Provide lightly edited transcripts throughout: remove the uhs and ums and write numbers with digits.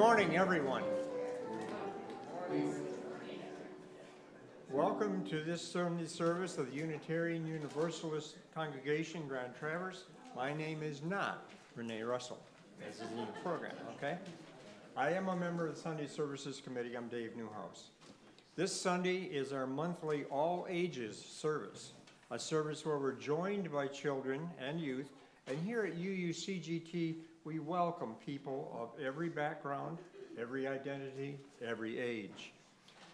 morning, everyone. Welcome to this Sunday service of the Unitarian Universalist Congregation, Grand Traverse. My name is not Renee Russell, as is in the program, okay? I am a member of the Sunday Services Committee. I'm Dave Newhouse. This Sunday is our monthly all-ages service, a service where we're joined by children and youth. And here at UUCGT, we welcome people of every background, every identity, every age.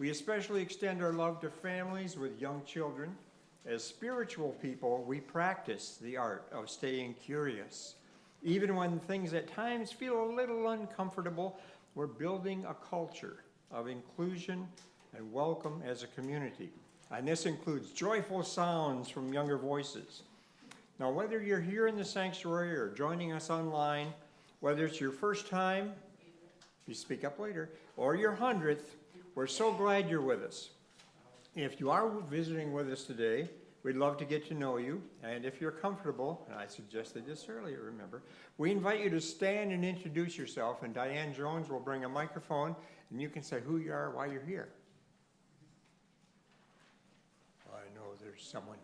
We especially extend our love to families with young children. As spiritual people, we practice the art of staying curious. Even when things at times feel a little uncomfortable, we're building a culture of inclusion and welcome as a community. And this includes joyful sounds from younger voices. Now, whether you're here in the sanctuary or joining us online, whether it's your first time, you speak up later, or your 100th, we're so glad you're with us. If you are visiting with us today, we'd love to get to know you. And if you're comfortable, and I suggested this earlier, remember, we invite you to stand and introduce yourself, and Diane Jones will bring a microphone, and you can say who you are, why you're here. I know there's someone.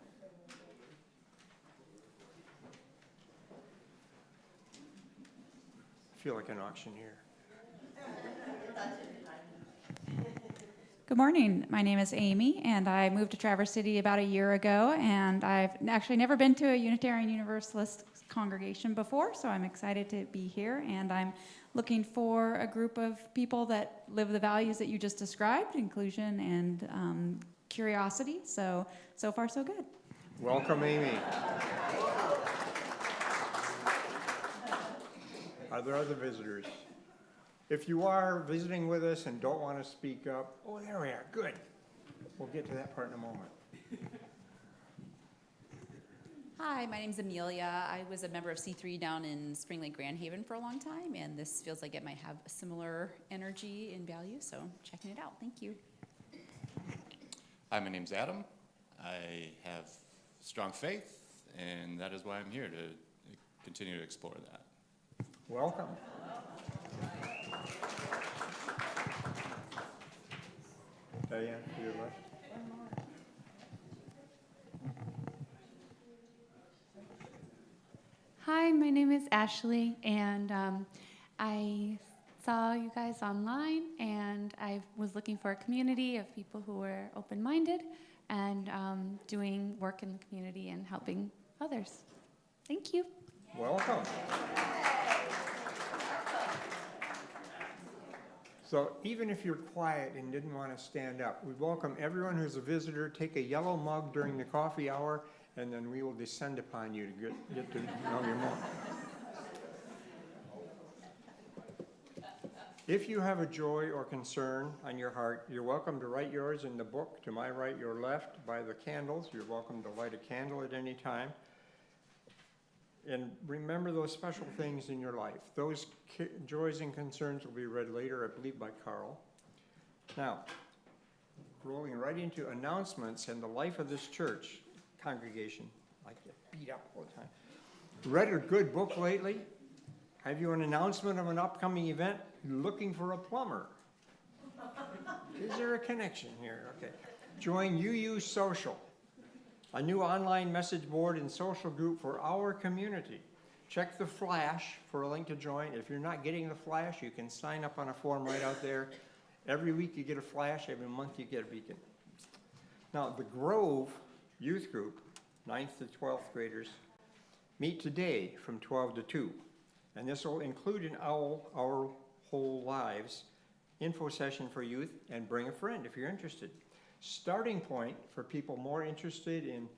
I feel like an auctioneer. Good morning. My name is Amy, and I moved to Traverse City about a year ago, and I've actually never been to a Unitarian Universalist congregation before, so I'm excited to be here, and I'm looking for a group of people that live the values that you just described, inclusion and curiosity, so far so good. Welcome, Amy. Are there other visitors? If you are visiting with us and don't want to speak up, oh, there we are, good. We'll get to that part in a moment. Hi, my name's Amelia. I was a member of C3 down in Spring Lake Grand Haven for a long time, and this feels like it might have a similar energy and value, so checking it out. Thank you. Hi, my name's Adam. I have strong faith, and that is why I'm here, to continue to explore that. Welcome. Diane, to your left. Hi, my name is Ashley, and I saw you guys online, and I was looking for a community of people who were open-minded and doing work in the community and helping others. Thank you. Welcome. So even if you're quiet and didn't want to stand up, we welcome everyone who's a visitor. Take a yellow mug during the coffee hour, and then we will descend upon you to get to know you more. If you have a joy or concern on your heart, you're welcome to write yours in the book, to my right, your left, by the candles. You're welcome to light a candle at any time. And remember those special things in your life. Those joys and concerns will be read later, I believe, by Carl. Now, rolling right into announcements and the life of this church congregation. I get beat up all the time. Read a good book lately? Have you an announcement of an upcoming event? Looking for a plumber. Is there a connection here? Okay. Join UU Social, a new online message board and social group for our community. Check the flash for a link to join. If you're not getting the flash, you can sign up on a form right out there. Every week you get a flash, every month you get a beacon. Now, the Grove Youth Group, 9th to 12th graders, meet today from 12 to 2. And this will include an Our Whole Lives info session for youth, and bring a friend if you're interested. Starting point for people more interested in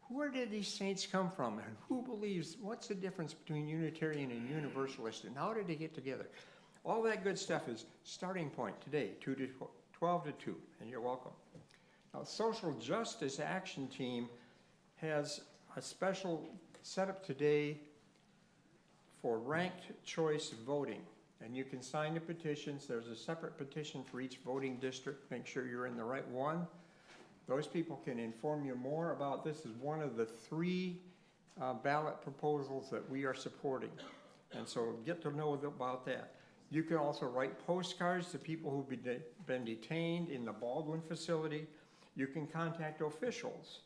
where did these saints come from, and who believes, what's the difference between Unitarian and Universalist, and how did they get together? All that good stuff is starting point today, 12 to 2, and you're welcome. Now, Social Justice Action Team has a special setup today for ranked choice voting. And you can sign the petitions. There's a separate petition for each voting district. Make sure you're in the right one. Those people can inform you more about this. Is one of the 3 ballot proposals that we are supporting. And so get to know about that. You can also write postcards to people who've been detained in the Baldwin facility. You can contact officials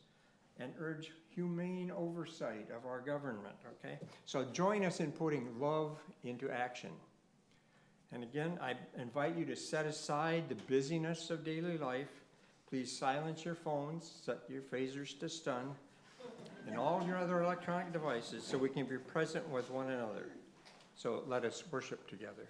and urge humane oversight of our government, okay? So join us in putting love into action. And again, I invite you to set aside the busyness of daily life. Please silence your phones, set your phasers to stun, and all your other electronic devices so we can be present with one another. So let us worship together.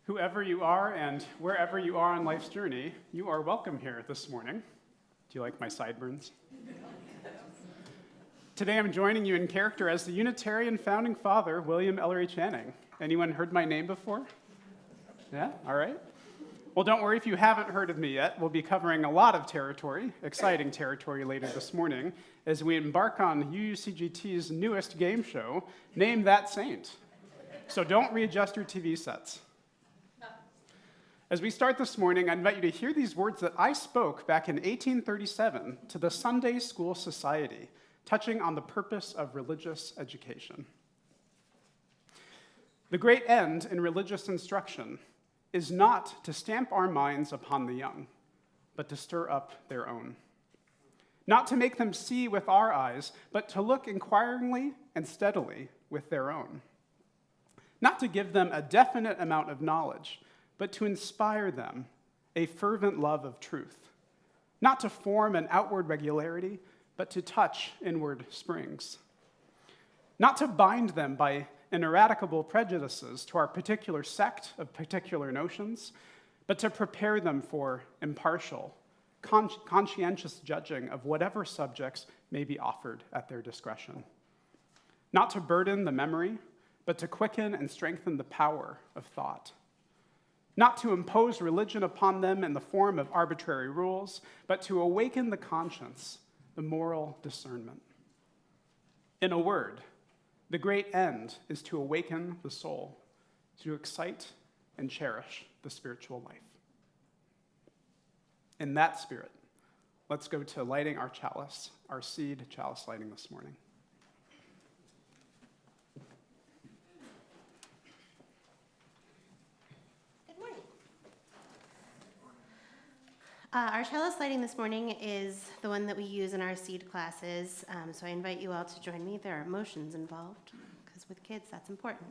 Whoever you are and wherever you are on life's journey, you are welcome here this morning. Do you like my sideburns? Today I'm joining you in character as the Unitarian founding father, William Ellery Channing. Anyone heard my name before? Yeah? All right. Well, don't worry if you haven't heard of me yet. We'll be covering a lot of territory, exciting territory later this morning, as we embark on UUCGT's newest game show, Name That Saint. So don't readjust your TV sets. As we start this morning, I invite you to hear these words that I spoke back in 1837 to the Sunday School Society, touching on the purpose of religious education. The great end in religious instruction is not to stamp our minds upon the young, but to stir up their own. Not to make them see with our eyes, but to look inquiringly and steadily with their own. Not to give them a definite amount of knowledge, but to inspire them a fervent love of truth. Not to form an outward regularity, but to touch inward springs. Not to bind them by ineradicable prejudices to our particular sect of particular notions, but to prepare them for impartial, conscientious judging of whatever subjects may be offered at their discretion. Not to burden the memory, but to quicken and strengthen the power of thought. Not to impose religion upon them in the form of arbitrary rules, but to awaken the conscience, the moral discernment. In a word, the great end is to awaken the soul, to excite and cherish the spiritual life. In that spirit, let's go to lighting our chalice, our seed chalice lighting this morning. Our chalice lighting this morning is the one that we use in our seed classes, so I invite you all to join me. There are emotions involved, because with kids, that's important.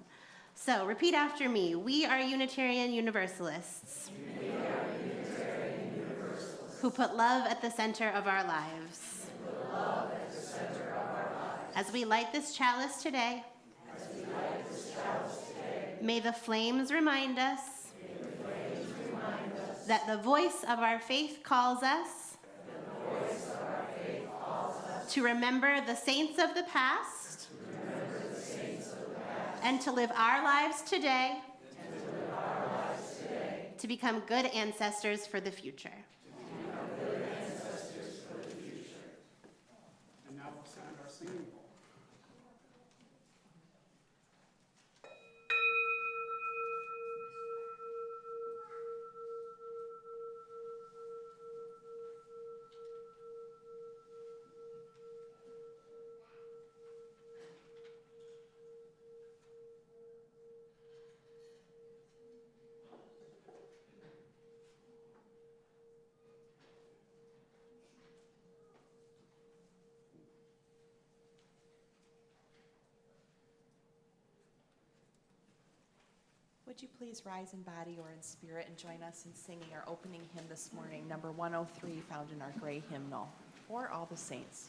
So repeat after me. We are Unitarian Universalists. We are Unitarian Universalists. Who put love at the center of our lives. Who put love at the center of our lives. As we light this chalice today, may the flames remind us that the voice of our faith calls us to remember the saints of the past and to live our lives today to become good ancestors for the future. And now we'll sound our singing bowl. Would you please rise in body or in spirit and join us in singing our opening hymn this morning, number 103, found in our gray hymnal, For All the Saints.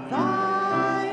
Thy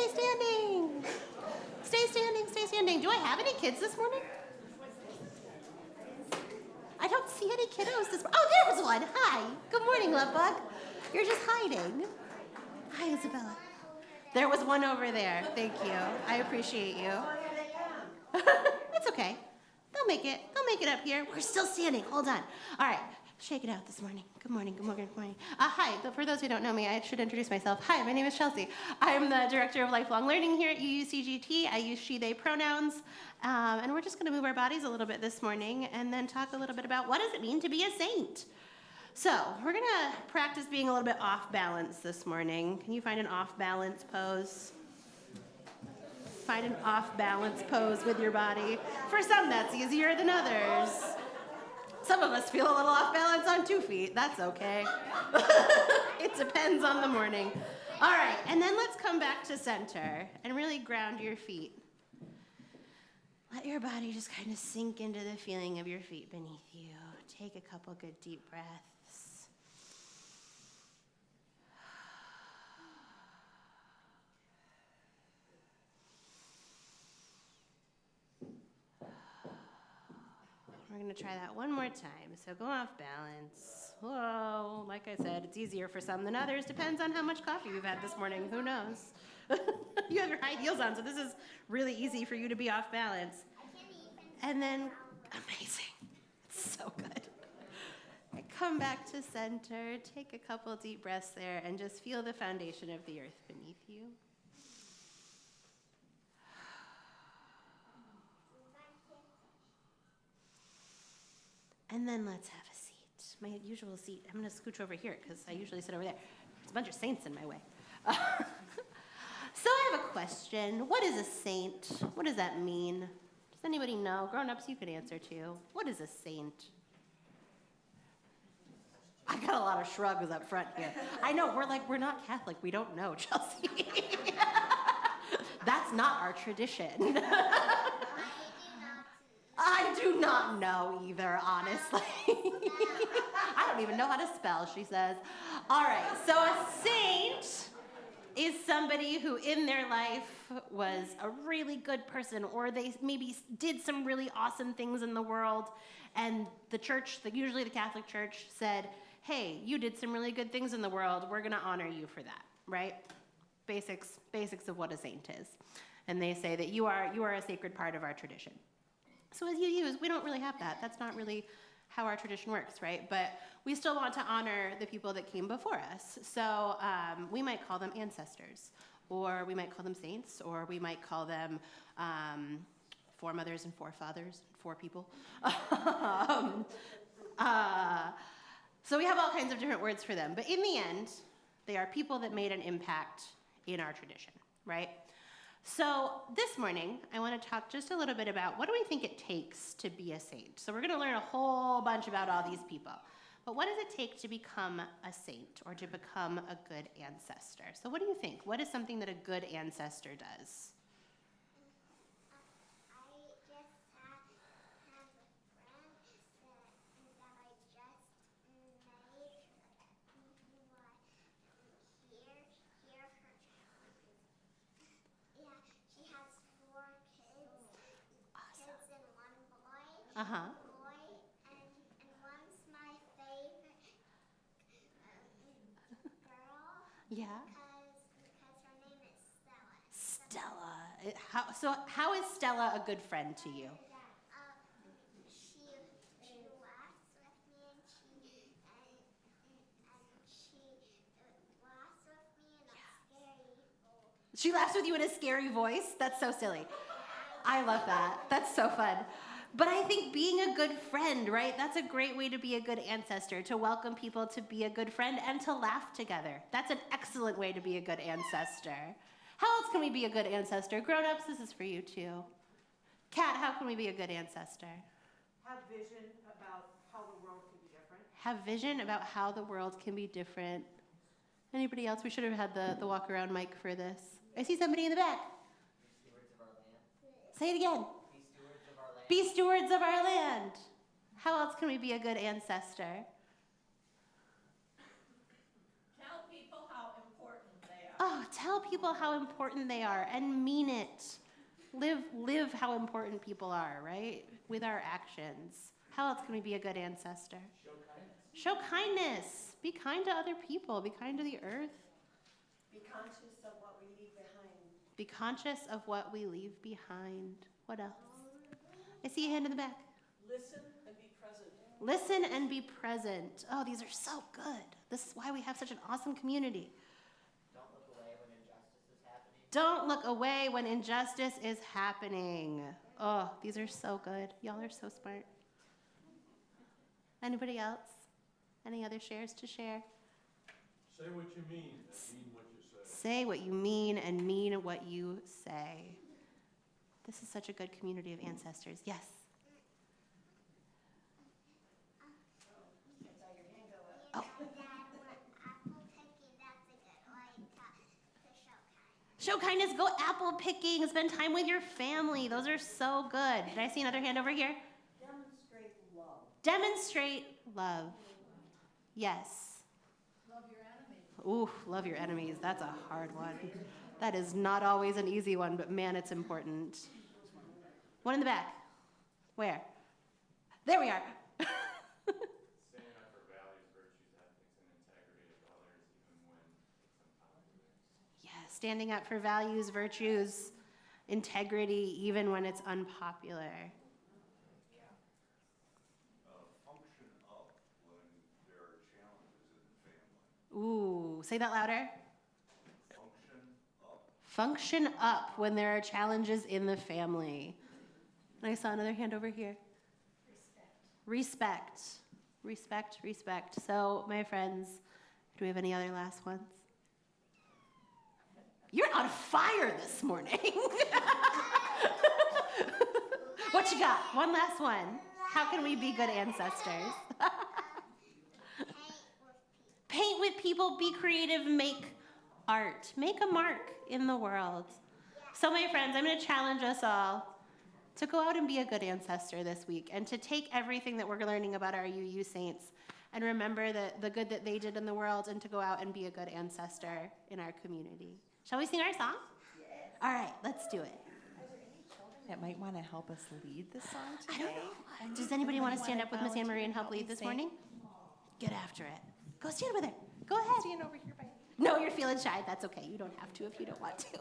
stay standing. Stay standing, stay standing. Do I have any kids this morning? I don't see any kiddos this morning. Oh, there was one. Hi. Good morning, love bug. You're just hiding. Hi, Isabella. There was one over there. Thank you. I appreciate you. It's okay. They'll make it. They'll make it up here. We're still standing. Hold on. All right. Shake it out this morning. Good morning, good morning, good morning. Hi, for those who don't know me, I should introduce myself. Hi, my name is Chelsea. I'm the Director of Lifelong Learning here at UUCGT. I use she, they pronouns. And we're just going to move our bodies a little bit this morning and then talk a little bit about what does it mean to be a saint. So we're going to practice being a little bit off balance this morning. Can you find an off balance pose? Find an off balance pose with your body. For some, that's easier than others. Some of us feel a little off balance on 2 feet. That's okay. It depends on the morning. All right, and then let's come back to center and really ground your feet. Let your body just kind of sink into the feeling of your feet beneath you. Take a couple good deep breaths. We're going to try that one more time. So go off balance. Whoa, like I said, it's easier for some than others. Depends on how much coffee you've had this morning. Who knows? You have your high heels on, so this is really easy for you to be off balance. And then, amazing. It's so good. Come back to center. Take a couple deep breaths there and just feel the foundation of the earth beneath you. And then let's have a seat. My usual seat. I'm going to scooch over here because I usually sit over there. There's a bunch of saints in my way. So I have a question. What is a saint? What does that mean? Does anybody know? Grown-ups, you could answer too. What is a saint? I got a lot of shrugs up front here. I know, we're not Catholic. We don't know, Chelsea. That's not our tradition. I do not know either, honestly. I don't even know how to spell, she says. All right, so a saint is somebody who in their life was a really good person, or they maybe did some really awesome things in the world, and the church, usually the Catholic Church, said, hey, you did some really good things in the world, we're gonna honor you for that, right? Basics of what a saint is. And they say that you are a sacred part of our tradition. So as UUs, we don't really have that. That's not really how our tradition works, right? But we still want to honor the people that came before us. So we might call them ancestors, or we might call them saints, or we might call them foremothers and forefathers, four people. So we have all kinds of different words for them. But in the end, they are people that made an impact in our tradition, right? So this morning, I want to talk just a little bit about what do we think it takes to be a saint. So we're going to learn a whole bunch about all these people. But what does it take to become a saint or to become a good ancestor? So what do you think? What is something that a good ancestor does? Uh-huh. Boy, and one's my favorite girl. Yeah. Because her name is Stella. Stella. How is Stella a good friend to you? She laughs with me and she laughs with me in a scary voice. She laughs with you in a scary voice? That's so silly. I love that. That's so fun. But I think being a good friend, right? That's a great way to be a good ancestor, to welcome people to be a good friend and to laugh together. That's an excellent way to be a good ancestor. How else can we be a good ancestor? Grown-ups, this is for you too. Kat, how can we be a good ancestor? Have vision about how the world can be different. Have vision about how the world can be different. Anybody else? We should have had the walk-around mic for this. I see somebody in the back. Be stewards of our land. Say it again. Be stewards of our land. How else can we be a good ancestor? Tell people how important they are. Oh, tell people how important they are and mean it. Live how important people are, right? With our actions. How else can we be a good ancestor? Show kindness. Be kind to other people. Be kind to the earth. Be conscious of what we leave behind. Be conscious of what we leave behind. What else? I see a hand in the back. Listen and be present. Listen and be present. Oh, these are so good. This is why we have such an awesome community. Don't look away when injustice is happening. Don't look away when injustice is happening. Oh, these are so good. Y'all are so smart. Anybody else? Any other shares to share? Say what you mean and mean what you say. Say what you mean and mean what you say. This is such a good community of ancestors. Yes. Oh. Show kindness, go apple picking, spend time with your family. Those are so good. Did I see another hand over here? Demonstrate love. Demonstrate love. Yes. Love your enemies. Ooh, love your enemies. That's a hard one. That is not always an easy one, but man, it's important. One in the back. Where? There we are. Standing up for values, virtues, ethics, and integrity of others, even when it's unpopular. Yeah, standing up for values, virtues, integrity, even when it's unpopular. Function up when there are challenges in the family. Ooh, say that louder. Function up. Function up when there are challenges in the family. And I saw another hand over here. Respect. Respect, respect. So, my friends, do we have any other last ones? You're on fire this morning. What you got? One last one. How can we be good ancestors? Paint with people, be creative, make art. Make a mark in the world. So, my friends, I'm going to challenge us all to go out and be a good ancestor this week and to take everything that we're learning about our UU saints and remember the good that they did in the world and to go out and be a good ancestor in our community. Shall we sing our song? Yes. All right, let's do it. That might want to help us lead the song today. I don't know. Does anybody want to stand up with Miss Anne Marie and help lead this morning? Get after it. Go stand with her. Go ahead. Stand over here by. No, you're feeling shy. That's okay. You don't have to if you don't want to.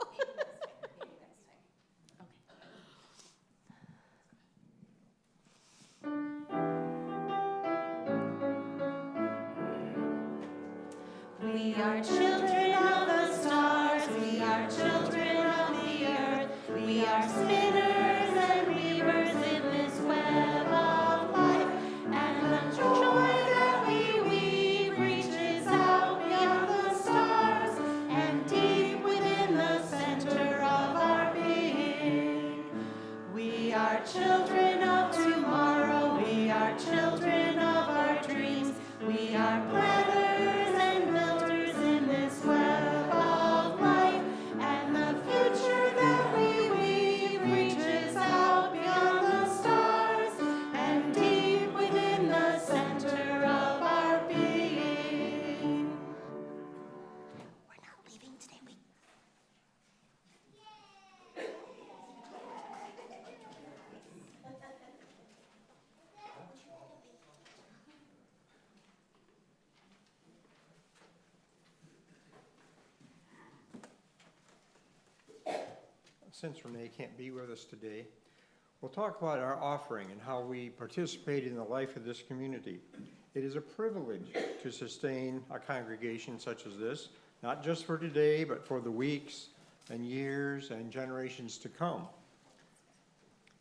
We are children of the stars, we are children of the earth, we are spinners and weavers in this web of life, and the joy that we weave reaches out beyond the stars and deep within the center of our being. We are children of tomorrow, we are children of our dreams, we are brothers and builders in this web of life, and the future that we weave reaches out beyond the stars and deep within the center of our being. We're not leaving today. Since Renee can't be with us today, we'll talk about our offering and how we participate in the life of this community. It is a privilege to sustain a congregation such as this, not just for today, but for the weeks and years and generations to come.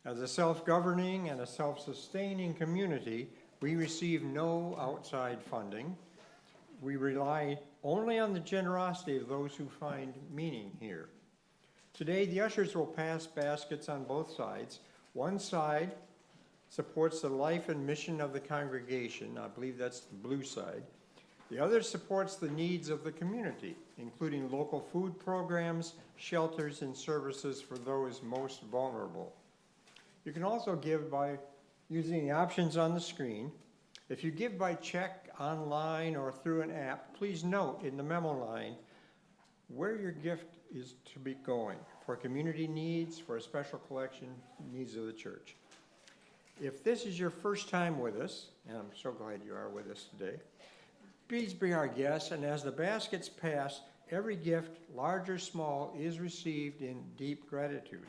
As a self-governing and a self-sustaining community, we receive no outside funding. We rely only on the generosity of those who find meaning here. Today, the ushers will pass baskets on both sides. One side supports the life and mission of the congregation. I believe that's the blue side. The other supports the needs of the community, including local food programs, shelters, and services for those most vulnerable. You can also give by using the options on the screen. If you give by check, online, or through an app, please note in the memo line where your gift is to be going for community needs, for a special collection, needs of the church. If this is your first time with us, and I'm so glad you are with us today, please be our guest, and as the baskets pass, every gift, large or small, is received in deep gratitude.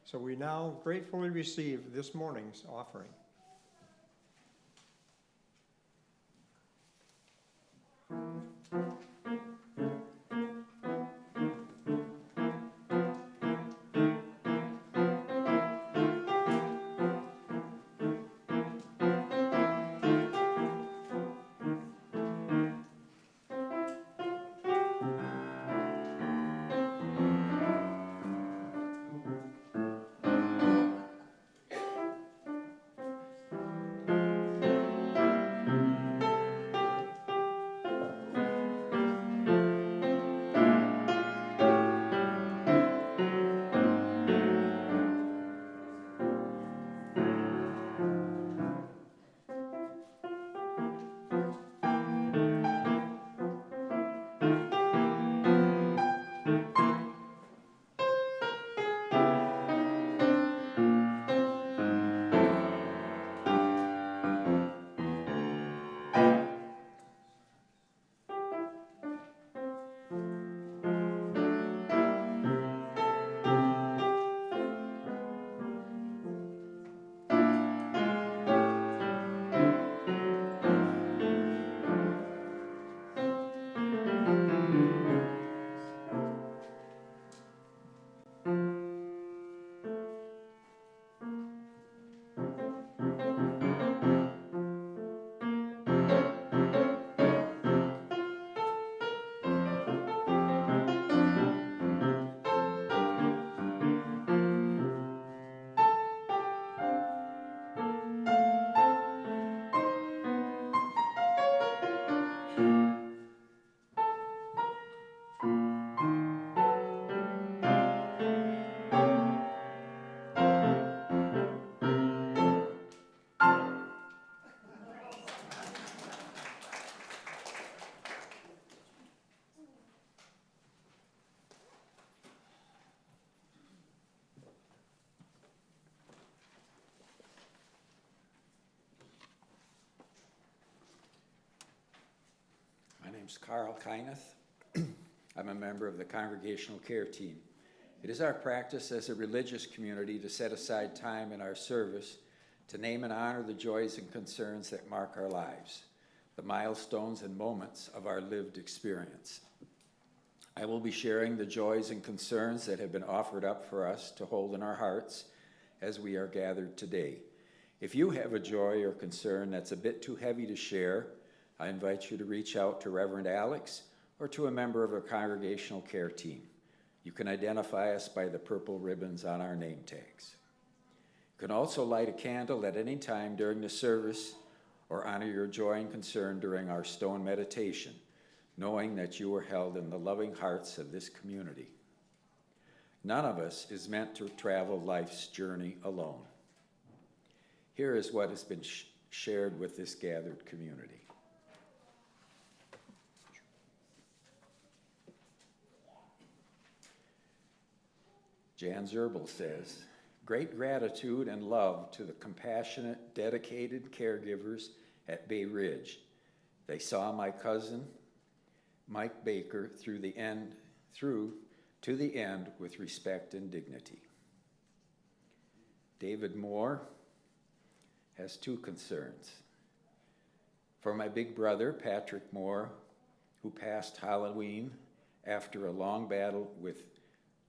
So we now gratefully receive this morning's offering. My name's Carl Kyneth. I'm a member of the Congregational Care Team. It is our practice as a religious community to set aside time in our service to name and honor the joys and concerns that mark our lives, the milestones and moments of our lived experience. I will be sharing the joys and concerns that have been offered up for us to hold in our hearts as we are gathered today. If you have a joy or concern that's a bit too heavy to share, I invite you to reach out to Reverend Alex or to a member of our Congregational Care Team. You can identify us by the purple ribbons on our name tags. You can also light a candle at any time during the service or honor your joy and concern during our stone meditation, knowing that you are held in the loving hearts of this community. None of us is meant to travel life's journey alone. Here is what has been shared with this gathered community. Jan Zerbel says, "Great gratitude and love to the compassionate, dedicated caregivers at Bay Ridge. They saw my cousin, Mike Baker, through to the end with respect and dignity." David Moore has two concerns. For my big brother, Patrick Moore, who passed Halloween after a long battle with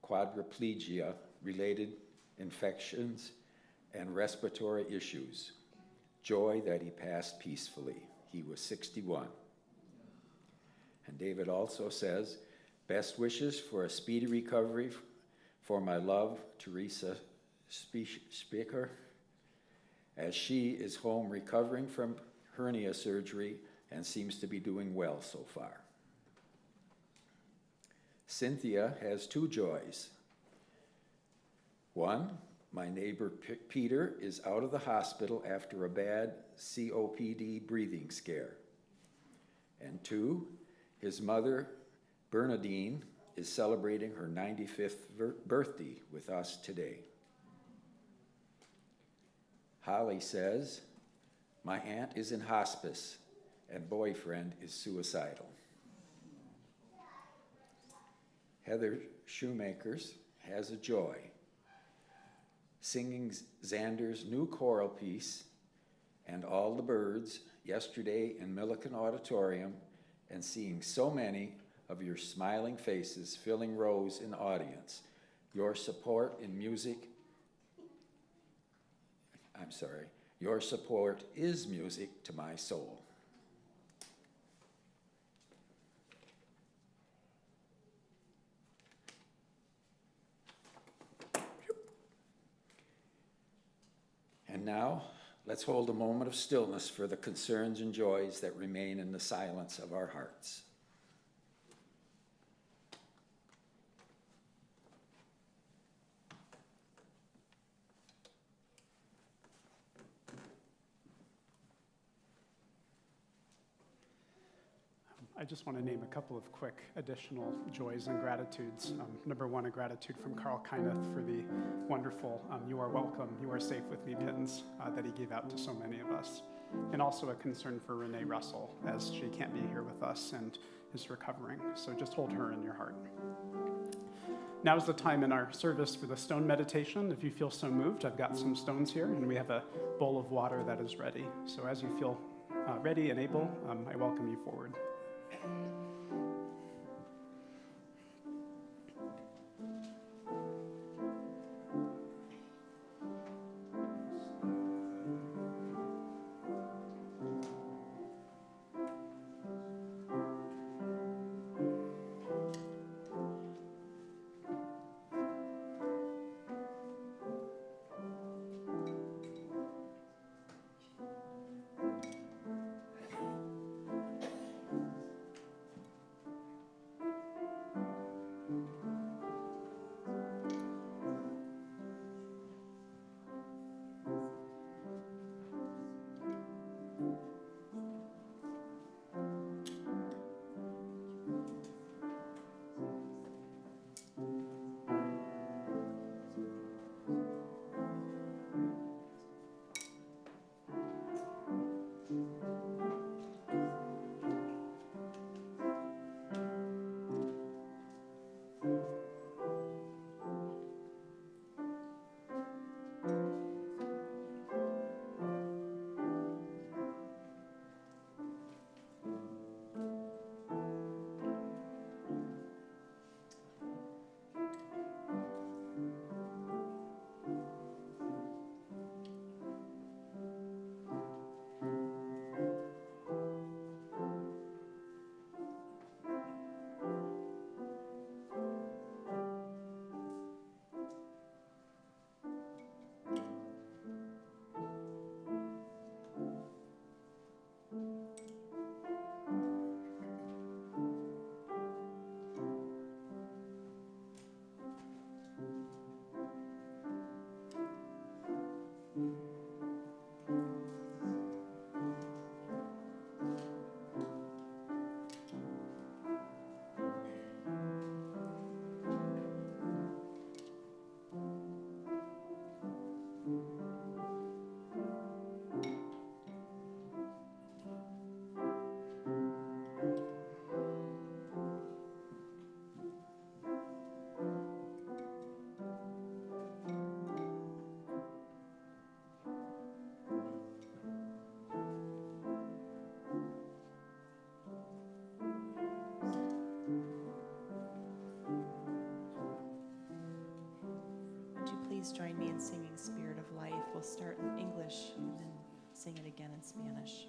quadriplegia, related infections, and respiratory issues. Joy that he passed peacefully. He was 61. And David also says, "Best wishes for a speedy recovery for my love, Teresa Speaker, as she is home recovering from hernia surgery and seems to be doing well so far." Cynthia has two joys. One, my neighbor Peter is out of the hospital after a bad COPD breathing scare. And two, his mother Bernadine is celebrating her 95th birthday with us today. Holly says, "My aunt is in hospice and boyfriend is suicidal." Heather Shoemakers has a joy, singing Xander's new choral piece and All the Birds yesterday in Milliken Auditorium and seeing so many of your smiling faces filling rows in the audience. Your support in music, your support is music to my soul. And now, let's hold a moment of stillness for the concerns and joys that remain in the silence of our hearts. I just want to name a couple of quick additional joys and gratitudes. Number one, a gratitude from Carl Kyneth for the wonderful "You are welcome, you are safe with me" pins that he gave out to so many of us. And also a concern for Renee Russell, as she can't be here with us and is recovering. So just hold her in your heart. Now is the time in our service for the stone meditation. If you feel so moved, I've got some stones here, and we have a bowl of water that is ready. So as you feel ready and able, I welcome you forward. Please join me in singing Spirit of Life. We'll start in English and then sing it again in Spanish.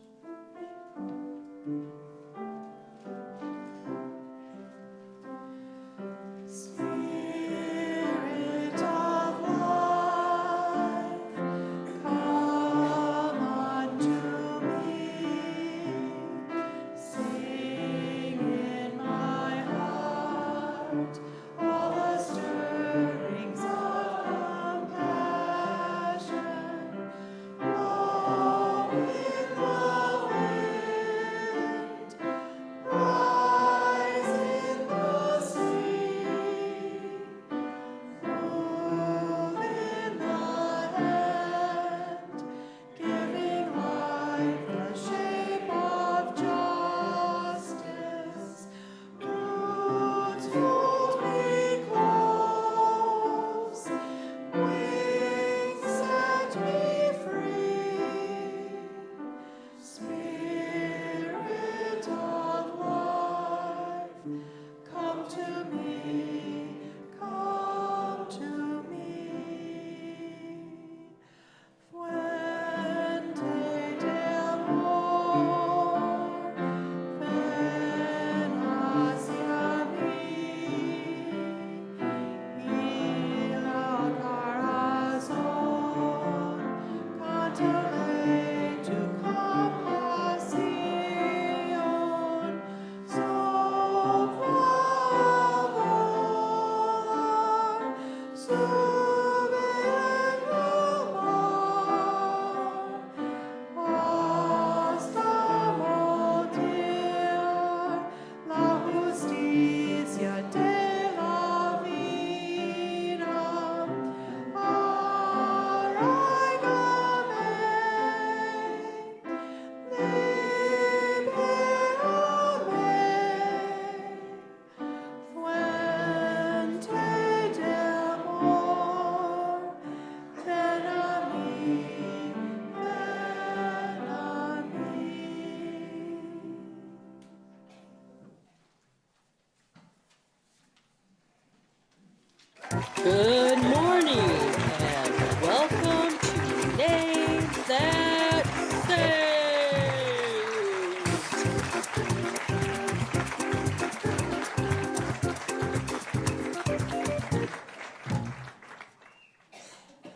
Good morning and welcome to Name That Saint.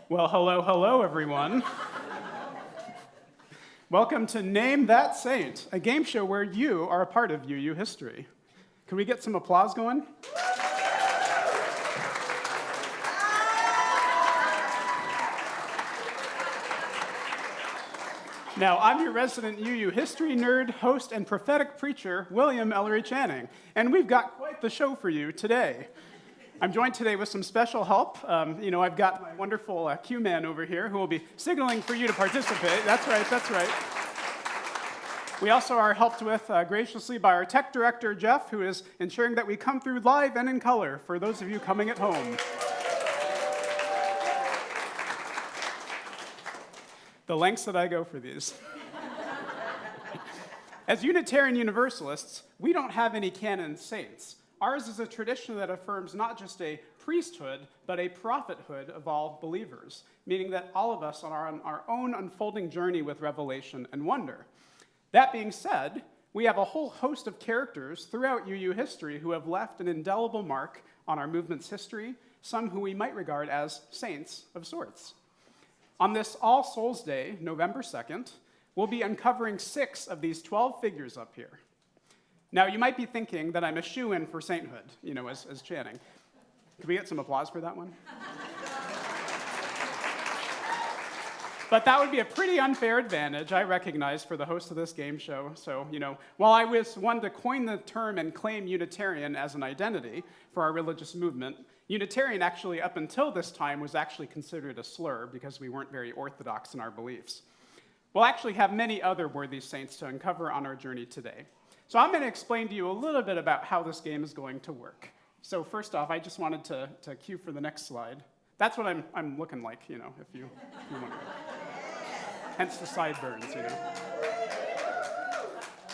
Well, hello, everyone. Welcome to Name That Saint, a game show where you are a part of UU history. Can we get some applause going? Now, I'm your resident UU history nerd, host, and prophetic preacher, William Ellery Channing, and we've got quite the show for you today. I'm joined today with some special help. I've got my wonderful Q-man over here who will be signaling for you to participate. That's right. We also are helped with graciously by our tech director, Jeff, who is ensuring that we come through live and in color for those of you coming at home. The lengths that I go for these. As Unitarian Universalists, we don't have any canon saints. Ours is a tradition that affirms not just a priesthood, but a prophethood of all believers, meaning that all of us are on our own unfolding journey with revelation and wonder. That being said, we have a whole host of characters throughout UU history who have left an indelible mark on our movement's history, some who we might regard as saints of sorts. On this All Souls Day, November 2nd, we'll be uncovering 6 of these 12 figures up here. Now, you might be thinking that I'm a shoo-in for sainthood, as Channing. Can we get some applause for that one? But that would be a pretty unfair advantage, I recognize, for the host of this game show. So, while I was one to coin the term and claim Unitarian as an identity for our religious movement, Unitarian actually, up until this time, was actually considered a slur because we weren't very orthodox in our beliefs. We'll actually have many other worthy saints to uncover on our journey today. So I'm going to explain to you a little bit about how this game is going to work. So first off, I just wanted to cue for the next slide. That's what I'm looking like, if you want to. Hence the sideburns,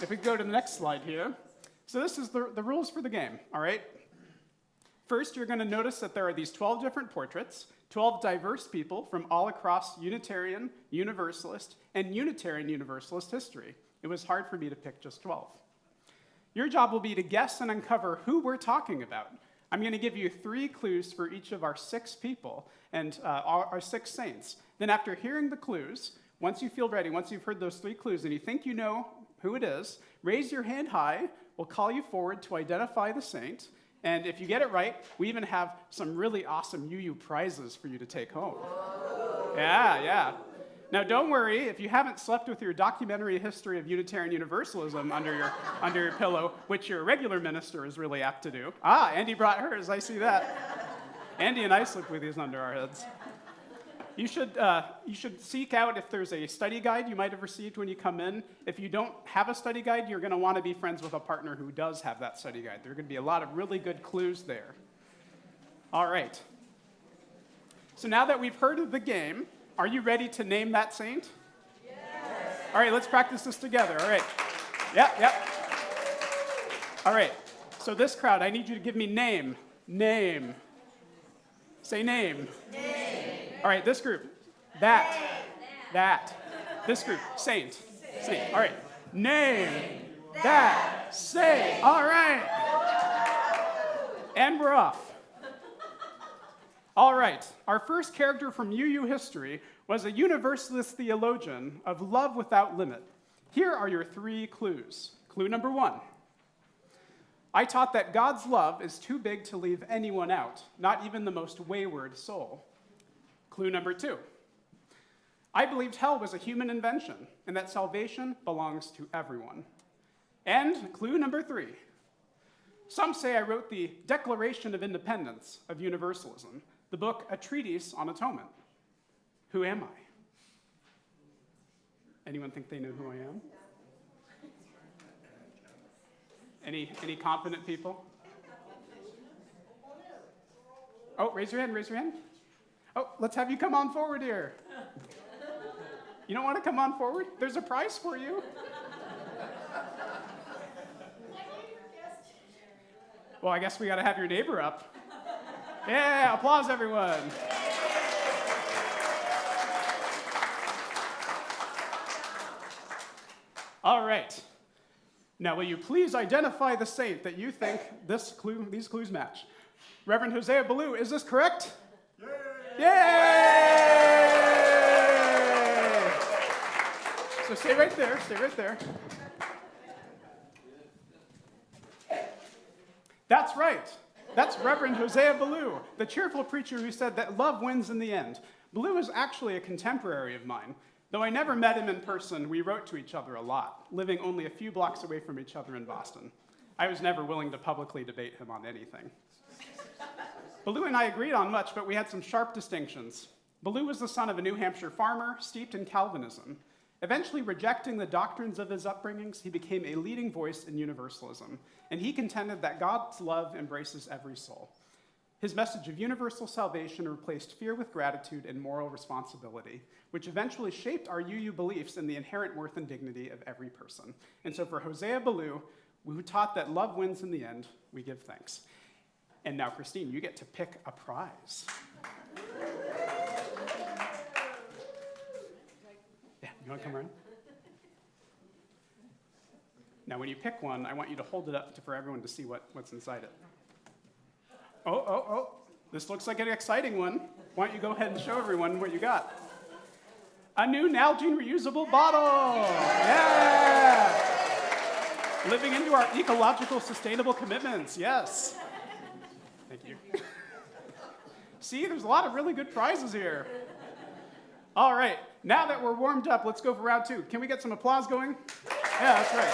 If we go to the next slide here. So this is the rules for the game, all right? First, you're going to notice that there are these 12 different portraits, 12 diverse people from all across Unitarian, Universalist, and Unitarian Universalist history. It was hard for me to pick just 12. Your job will be to guess and uncover who we're talking about. I'm going to give you 3 clues for each of our 6 people and our 6 saints. Then after hearing the clues, once you feel ready, once you've heard those 3 clues and you think you know who it is, raise your hand high. We'll call you forward to identify the saint. And if you get it right, we even have some really awesome UU prizes for you to take home. Yeah. Now, don't worry, if you haven't slept with your documentary history of Unitarian Universalism under your pillow, which your regular minister is really apt to do. Andy brought hers, I see that. Andy and I sleep with these under our heads. You should seek out if there's a study guide you might have received when you come in. If you don't have a study guide, you're going to want to be friends with a partner who does have that study guide. There are going to be a lot of really good clues there. All right. So now that we've heard of the game, are you ready to name that saint? Yes. All right, let's practice this together. All right. Yep. All right. So this crowd, I need you to give me name. Name. Say name. Name. All right, this group. That. This group. Saint. All right. Name. That. Saint. All right. And we're off. All right. Our first character from UU history was a Universalist theologian of love without limit. Here are your 3 clues. Clue number 1. I taught that God's love is too big to leave anyone out, not even the most wayward soul. Clue number 2. I believed hell was a human invention and that salvation belongs to everyone. And clue number 3. Some say I wrote the Declaration of Independence of Universalism, the book A Treatise on Atonement. Who am I? Anyone think they know who I am? Any confident people? Oh, raise your hand. Oh, let's have you come on forward here. You don't want to come on forward? There's a prize for you. Well, I guess we got to have your neighbor up. Yeah, applause, everyone. All right. Now, will you please identify the saint that you think these clues match? Reverend Hosea Ballou, is this correct? Yay! Yay! So stay right there, stay right there. That's right. That's Reverend Hosea Ballou, the cheerful preacher who said that love wins in the end. Ballou is actually a contemporary of mine. Though I never met him in person, we wrote to each other a lot, living only a few blocks away from each other in Boston. I was never willing to publicly debate him on anything. Ballou and I agreed on much, but we had some sharp distinctions. Ballou was the son of a New Hampshire farmer steeped in Calvinism. Eventually rejecting the doctrines of his upbringings, he became a leading voice in Universalism, and he contended that God's love embraces every soul. His message of universal salvation replaced fear with gratitude and moral responsibility, which eventually shaped our UU beliefs in the inherent worth and dignity of every person. And so for Hosea Ballou, who taught that love wins in the end, we give thanks. And now, Christine, you get to pick a prize. Yeah, you want to come around? Now, when you pick one, I want you to hold it up for everyone to see what's inside it. Oh, this looks like an exciting one. Why don't you go ahead and show everyone what you got? A new Nalgene reusable bottle! Yeah! Living into our ecological, sustainable commitments, yes. Thank you. See, there's a lot of really good prizes here. All right, now that we're warmed up, let's go for round two. Can we get some applause going? Yeah, that's right.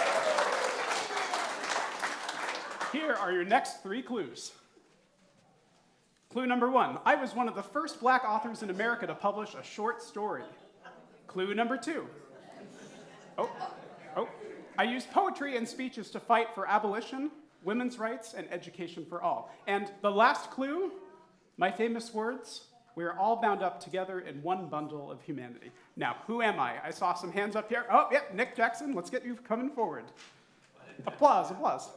Here are your next 3 clues. Clue number 1, I was one of the first black authors in America to publish a short story. Clue number 2, I used poetry and speeches to fight for abolition, women's rights, and education for all. And the last clue, my famous words, we are all bound up together in one bundle of humanity. Now, who am I? I saw some hands up here. Oh, yep, Nick Jackson, let's get you coming forward. Applause, applause.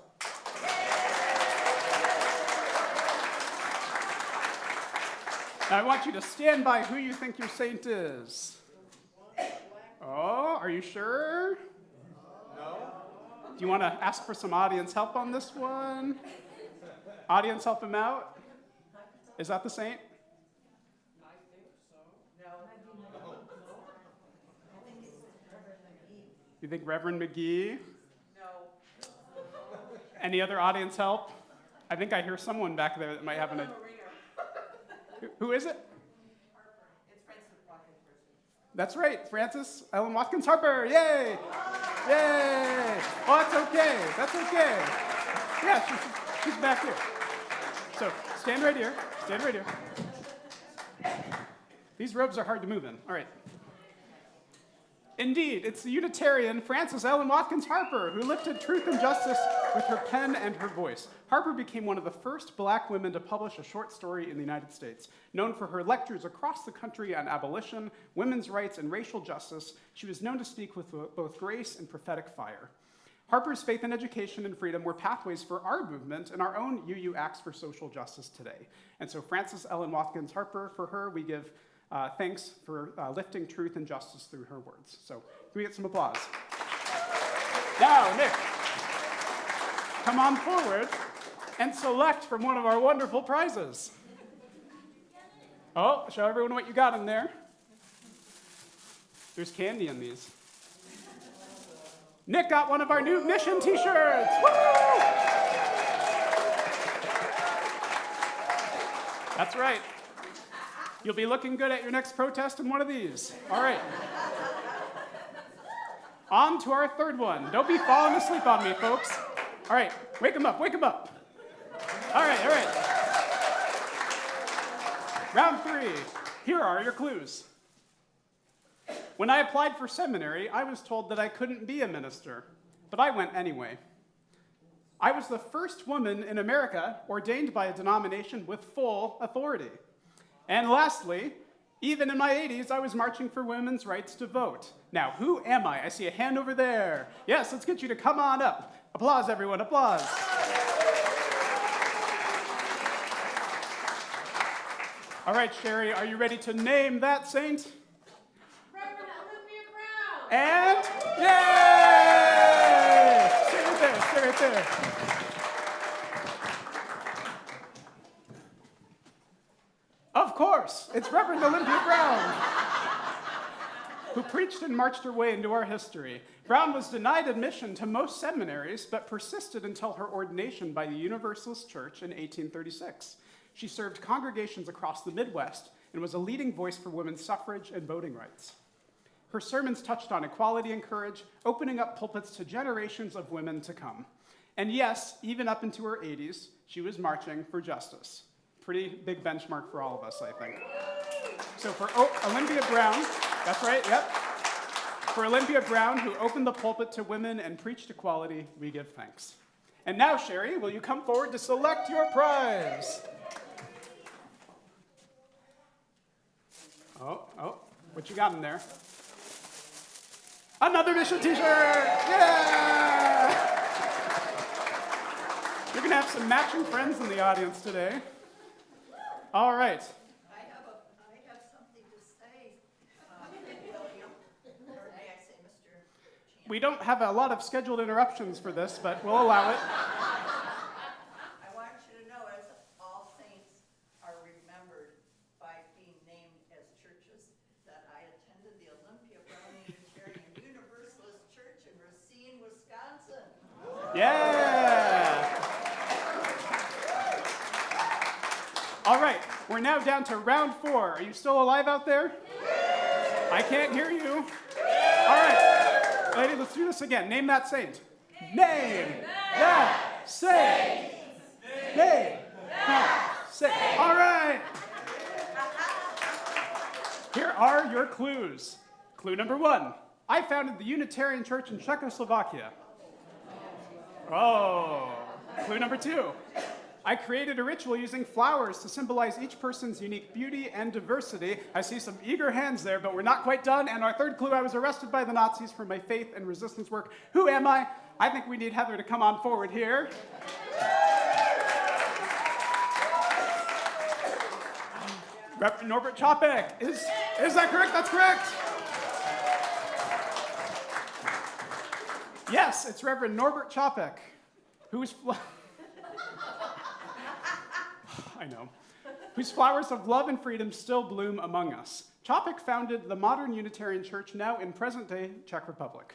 Now, I want you to stand by who you think your saint is. Oh, are you sure? No. Do you want to ask for some audience help on this one? Audience, help him out. Is that the saint? I think so. No. I think it's Reverend McGee. You think Reverend McGee? No. Any other audience help? I think I hear someone back there that might have an... Who is it? Harper. It's Francis Watkins Harper. That's right, Francis Ellen Watkins Harper. Yay! Yay! Oh, that's okay. That's okay. Yeah, she's back here. So stand right here. Stand right here. These robes are hard to move in. All right. Indeed, it's the Unitarian Francis Ellen Watkins Harper who lifted truth and justice with her pen and her voice. Harper became one of the first black women to publish a short story in the United States. Known for her lectures across the country on abolition, women's rights, and racial justice, she was known to speak with both grace and prophetic fire. Harper's faith in education and freedom were pathways for our movement and our own UU Acts for Social Justice today. And so Francis Ellen Watkins Harper, for her, we give thanks for lifting truth and justice through her words. So can we get some applause? Now, Nick, come on forward and select from one of our wonderful prizes. Oh, show everyone what you got in there. There's candy in these. Nick got one of our new mission t-shirts. Woo! That's right. You'll be looking good at your next protest in one of these. All right. On to our third one. Don't be falling asleep on me, folks. All right, wake them up, wake them up. All right, all right. Round 3. Here are your clues. When I applied for seminary, I was told that I couldn't be a minister, but I went anyway. I was the first woman in America ordained by a denomination with full authority. And lastly, even in my 80s, I was marching for women's rights to vote. Now, who am I? I see a hand over there. Yes, let's get you to come on up. Applause, everyone, applause. All right, Sherry, are you ready to name that saint? Reverend Olympia Brown. And yay! Stay right there, stay right there. Of course, it's Reverend Olympia Brown, who preached and marched her way into our history. Brown was denied admission to most seminaries, but persisted until her ordination by the Universalist Church in 1836. She served congregations across the Midwest and was a leading voice for women's suffrage and voting rights. Her sermons touched on equality and courage, opening up pulpits to generations of women to come. And yes, even up into her 80s, she was marching for justice. Pretty big benchmark for all of us, I think. So for Olympia Brown, that's right, yep. For Olympia Brown, who opened the pulpit to women and preached equality, we give thanks. And now, Sherry, will you come forward to select your prize? Oh, what you got in there? Another mission t-shirt! Yeah! You're gonna have some matching friends in the audience today. All right. I have something to say. Or may I say, Mr. We don't have a lot of scheduled interruptions for this, but we'll allow it. I want you to know, as all saints are remembered by being named as churches, that I attended the Olympia Brown Unitarian Universalist Church in Racine, Wisconsin. Yeah! All right, we're now down to round 4. Are you still alive out there? I can't hear you. All right, lady, let's do this again. Name that saint. Name that saint. Name that saint. All right. Here are your clues. Clue number 1. I founded the Unitarian Church in Czechoslovakia. Oh. Clue number 2. I created a ritual using flowers to symbolize each person's unique beauty and diversity. I see some eager hands there, but we're not quite done. And our third clue, I was arrested by the Nazis for my faith and resistance work. Who am I? I think we need Heather to come on forward here. Reverend Norbert Chopek. Is that correct? That's correct. Yes, it's Reverend Norbert Chopek, whose flowers of love and freedom still bloom among us. Chopek founded the modern Unitarian Church now in present-day Czech Republic.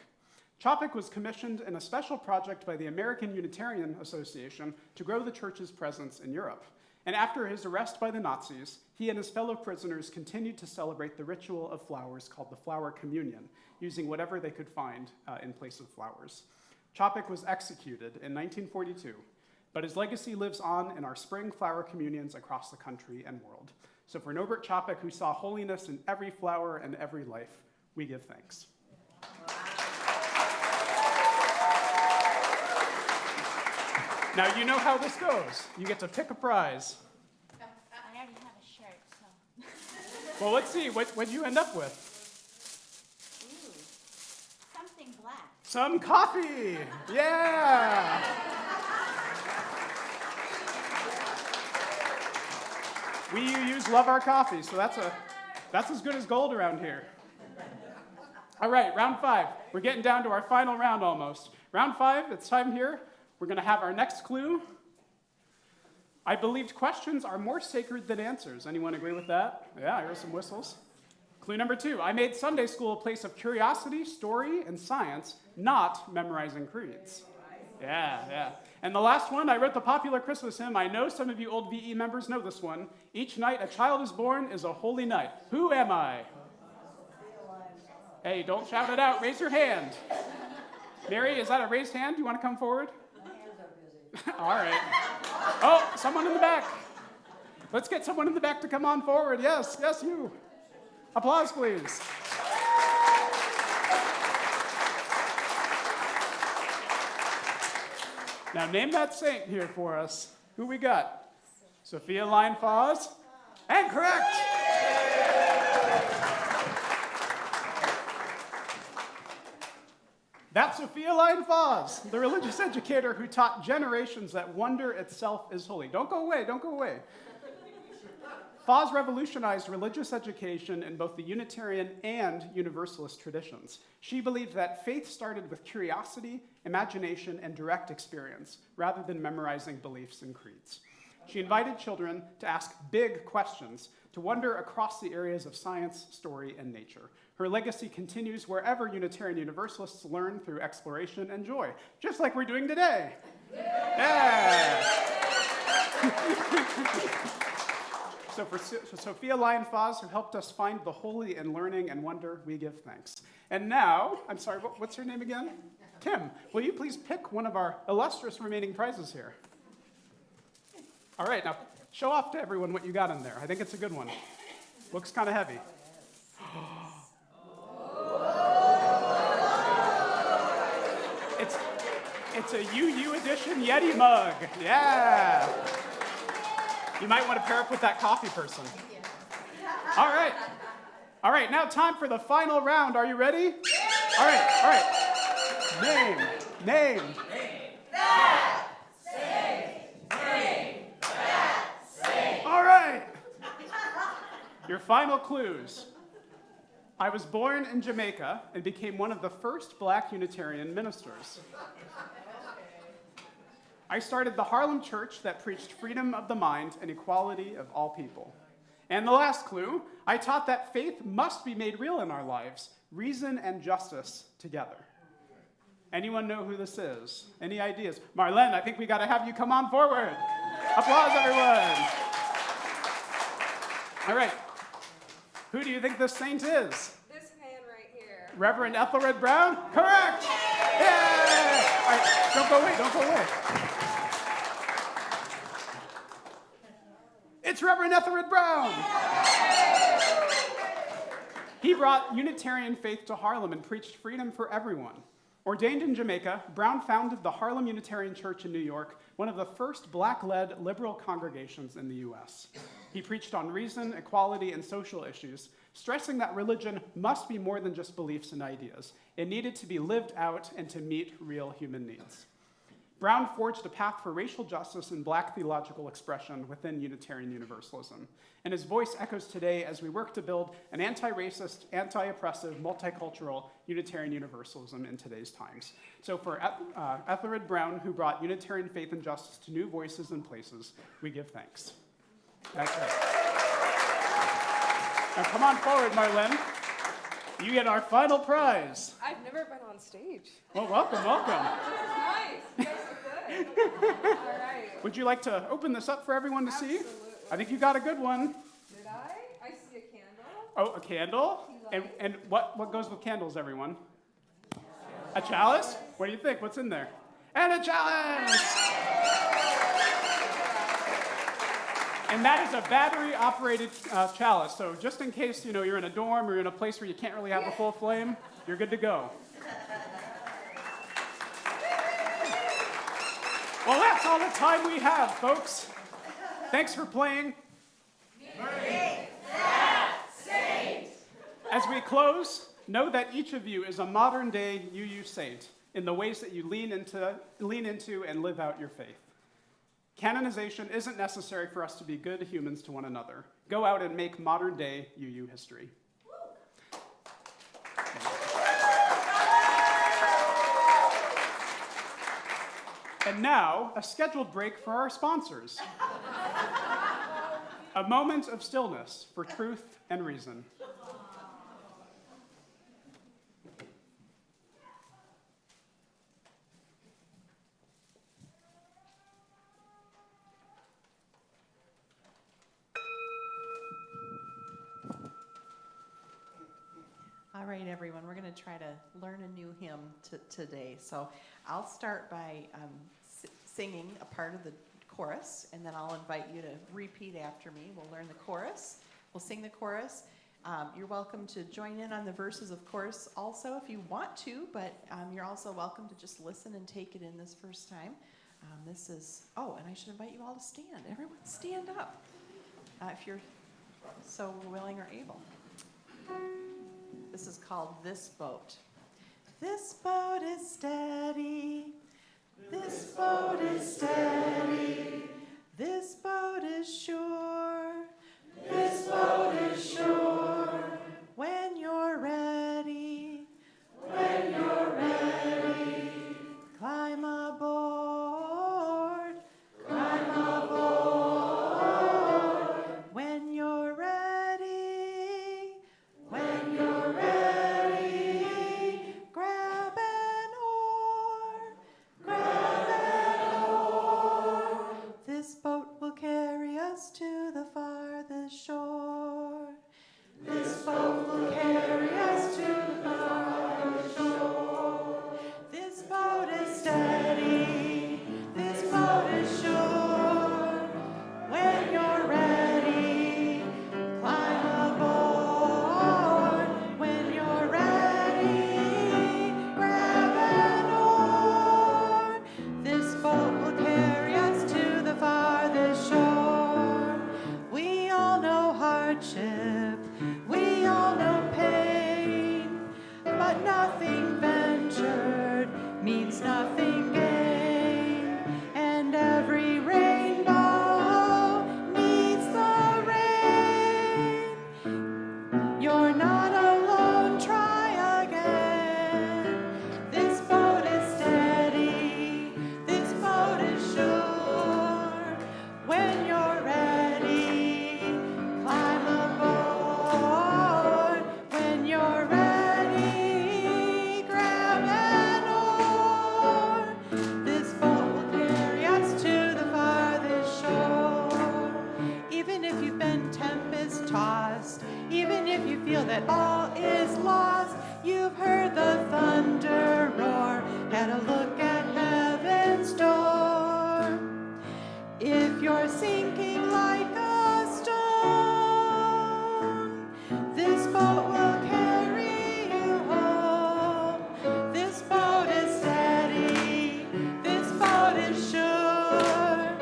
Chopek was commissioned in a special project by the American Unitarian Association to grow the church's presence in Europe. And after his arrest by the Nazis, he and his fellow prisoners continued to celebrate the ritual of flowers called the flower communion, using whatever they could find in place of flowers. Chopek was executed in 1942, but his legacy lives on in our spring flower communions across the country and world. So for Norbert Chopek, who saw holiness in every flower and every life, we give thanks. Now you know how this goes. You get to pick a prize. I already have a shirt, so. Well, let's see. What'd you end up with? Ooh, something black. Some coffee. Yeah. We UUs love our coffee, so that's as good as gold around here. All right, round 5. We're getting down to our final round almost. Round 5, it's time here. We're going to have our next clue. I believed questions are more sacred than answers. Anyone agree with that? Yeah, I heard some whistles. Clue number 2. I made Sunday school a place of curiosity, story, and science, not memorizing creeds. Yeah. And the last one, I wrote the popular Christmas hymn. I know some of you old VE members know this one. Each night a child is born is a holy night. Who am I? Hey, don't shout it out. Raise your hand. Mary, is that a raised hand? Do you want to come forward? All right. Oh, someone in the back. Let's get someone in the back to come on forward. Yes, you. Applause, please. Now name that saint here for us. Who we got? Sophia Lyon-Foss. And correct. That's Sophia Lyon-Foss, the religious educator who taught generations that wonder itself is holy. Don't go away. Foz revolutionized religious education in both the Unitarian and Universalist traditions. She believed that faith started with curiosity, imagination, and direct experience, rather than memorizing beliefs and creeds. She invited children to ask big questions, to wonder across the areas of science, story, and nature. Her legacy continues wherever Unitarian Universalists learn through exploration and joy, just like we're doing today. Yeah! So for Sophia Lyon Foz, who helped us find the holy in learning and wonder, we give thanks. And now, I'm sorry, what's her name again? Kim. Will you please pick one of our illustrious remaining prizes here? All right, now show off to everyone what you got in there. I think it's a good one. Looks kind of heavy. It's a UU edition Yeti mug. Yeah. You might want to pair up with that coffee person. All right. All right, now time for the final round. Are you ready? All right. Name. That. All right. Your final clues. I was born in Jamaica and became one of the first Black Unitarian ministers. I started the Harlem church that preached freedom of the mind and equality of all people. And the last clue, I taught that faith must be made real in our lives, reason and justice together. Anyone know who this is? Any ideas? Marlene, I think we got to have you come on forward. Applause, everyone. All right. Who do you think this saint is? This man right here. Reverend Ethelred Brown? Correct! Yay! All right, don't go away. It's Reverend Ethelred Brown! He brought Unitarian faith to Harlem and preached freedom for everyone. Ordained in Jamaica, Brown founded the Harlem Unitarian Church in New York, one of the first Black-led liberal congregations in the U.S. He preached on reason, equality, and social issues, stressing that religion must be more than just beliefs and ideas. It needed to be lived out and to meet real human needs. Brown forged a path for racial justice and Black theological expression within Unitarian Universalism, and his voice echoes today as we work to build an anti-racist, anti-oppressive, multicultural Unitarian Universalism in today's times. So for Ethelred Brown, who brought Unitarian faith and justice to new voices and places, we give thanks. That's right. Now come on forward, Marlene. You get our final prize. I've never been on stage. Well, welcome. Nice. You guys are good. All right. Would you like to open this up for everyone to see? Absolutely. I think you got a good one. Did I? I see a candle. Oh, a candle? And what goes with candles, everyone? A chalice? What do you think? What's in there? And a chalice! And that is a battery-operated chalice. So just in case you're in a dorm or you're in a place where you can't really have a full flame, you're good to go. Well, that's all the time we have, folks. Thanks for playing. As we close, know that each of you is a modern-day UU saint in the ways that you lean into and live out your faith. Canonization isn't necessary for us to be good humans to one another. Go out and make modern-day UU history. And now, a scheduled break for our sponsors. A moment of stillness for truth and reason. All right, everyone, we're going to try to learn a new hymn today. So I'll start by singing a part of the chorus, and then I'll invite you to repeat after me. We'll learn the chorus. We'll sing the chorus. You're welcome to join in on the verses, of course, also if you want to, but you're also welcome to just listen and take it in this first time. This is, and I should invite you all to stand. Everyone stand up if you're so willing or able. This is called This Boat. This boat is steady. This boat is steady. This boat is sure. This boat is sure. When you're ready, climb aboard, climb aboard. When you're ready, grab an oar. This boat will carry us to the farthest shore. This boat will carry us to the farthest shore. This boat is steady. This boat is sure. When you're ready, climb aboard. When you're ready, grab an oar. This boat will carry us to the farthest shore. We all know hardship, we all know pain, but nothing ventured means nothing gained, and every rainbow needs the rain. You're not alone, try again. This boat is steady, this boat is sure. When you're ready, climb aboard. When you're ready, grab an oar. This boat will carry us to the farthest shore. Even if you've been tempest tossed, even if you feel that all is lost, you've heard the thunder roar, had a look at heaven's door. If you're sinking like a stone, this boat will carry you home. This boat is steady, this boat is sure.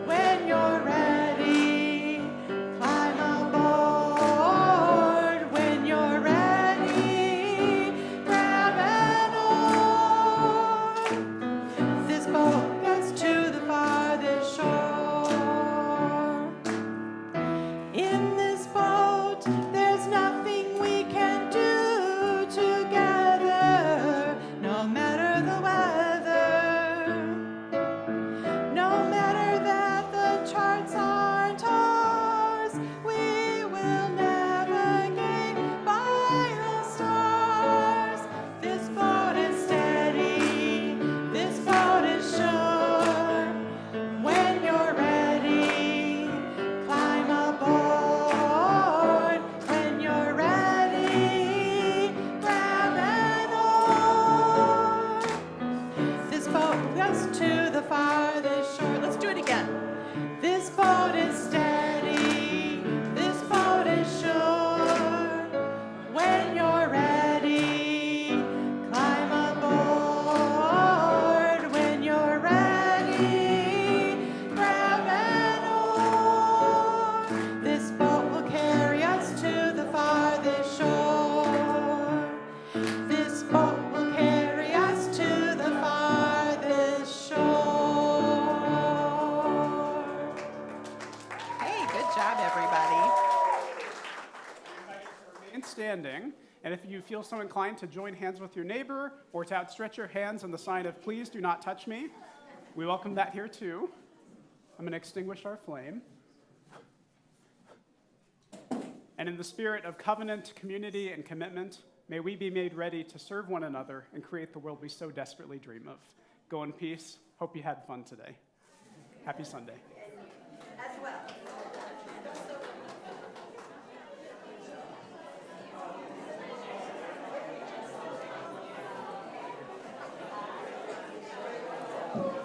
When you're ready, climb aboard. When you're ready, grab an oar. This boat goes to the farthest shore. In this boat, there's nothing we can do together, no matter the weather. No matter that the charts aren't ours, we will navigate by the stars. This boat is steady, this boat is sure. When you're ready, climb aboard. When you're ready, grab an oar. This boat goes to the farthest shore. Let's do it again. This boat is steady, this boat is sure. When you're ready, climb aboard. When you're ready, grab an oar. This boat will carry us to the farthest shore. This boat will carry us to the farthest shore. Hey, good job, everybody. Remain standing, and if you feel so inclined to join hands with your neighbor or to outstretch your hands in the sign of please do not touch me, we welcome that here too. I'm going to extinguish our flame. And in the spirit of covenant, community, and commitment, may we be made ready to serve one another and create the world we so desperately dream of. Go in peace. Hope you had fun today. Happy Sunday. As well. Thank you.